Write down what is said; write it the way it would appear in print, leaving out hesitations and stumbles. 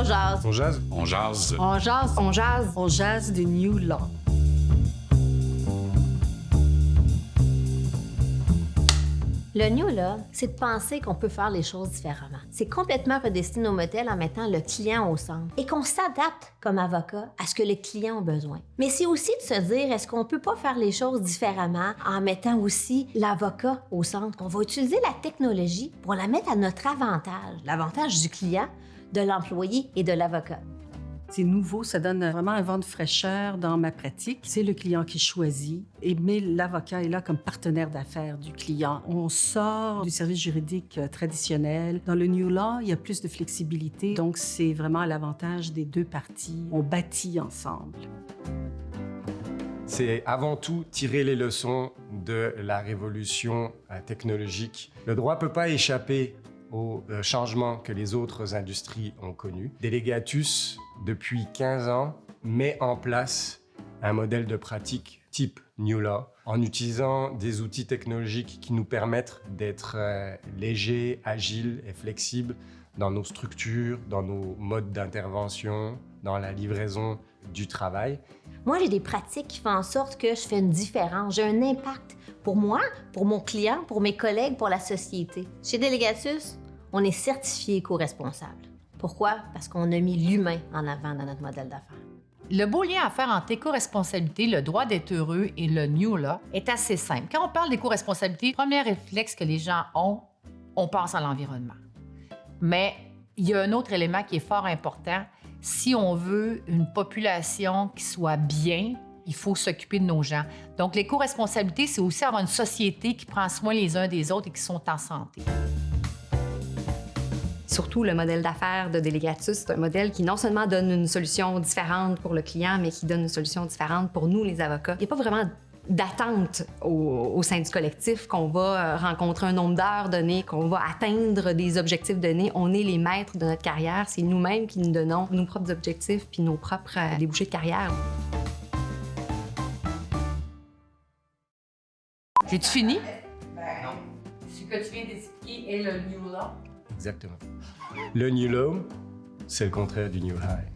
On jase. On jase? On jase. On jase. On jase. On jase du New Law. Le New Law, c'est de penser qu'on peut faire les choses différemment. C'est complètement redessiner nos modèles en mettant le client au centre et qu'on s'adapte comme avocat à ce que les clients ont besoin. Mais c'est aussi de se dire, est-ce qu'on peut pas faire les choses différemment en mettant aussi l'avocat au centre? On va utiliser la technologie pour la mettre à notre avantage, l'avantage du client, de l'employé et de l'avocat. C'est nouveau, ça donne vraiment un vent de fraîcheur dans ma pratique. C'est le client qui choisit, mais l'avocat est là comme partenaire d'affaires du client. On sort du service juridique traditionnel. Dans le New Law, il y a plus de flexibilité, donc c'est vraiment à l'avantage des deux parties. On bâtit ensemble. C'est avant tout tirer les leçons de la révolution technologique. Le droit ne peut pas échapper aux changements que les autres industries ont connus. Delegatus, depuis 15 ans, met en place un modèle de pratique type New Law en utilisant des outils technologiques qui nous permettent d'être légers, agiles et flexibles dans nos structures, dans nos modes d'intervention, dans la livraison du travail. Moi, j'ai des pratiques qui font en sorte que je fais une différence, j'ai un impact pour moi, pour mon client, pour mes collègues, pour la société. Chez Delegatus, on est certifié éco-responsable. Pourquoi? Parce qu'on a mis l'humain en avant dans notre modèle d'affaires. Le beau lien à faire entre éco-responsabilité, le droit d'être heureux et le New Law est assez simple. Quand on parle d'éco-responsabilité, le premier réflexe que les gens ont, on pense à l'environnement. Mais il y a un autre élément qui est fort important. Si on veut une population qui soit bien, il faut s'occuper de nos gens. Donc, l'éco-responsabilité, c'est aussi avoir une société qui prend soin les uns des autres et qui sont en santé. Surtout, le modèle d'affaires de Delegatus, c'est un modèle qui non seulement donne une solution différente pour le client, mais qui donne une solution différente pour nous, les avocats. Il n'y a pas vraiment d'attente au sein du collectif qu'on va rencontrer un nombre d'heures donné, qu'on va atteindre des objectifs donnés. On est les maîtres de notre carrière. C'est nous-mêmes qui nous donnons nos propres objectifs puis nos propres débouchés de carrière. J'ai-tu fini? Non. Ce que tu viens d'expliquer est le New Law. Exactement. Le New Law, c'est le contraire du New High.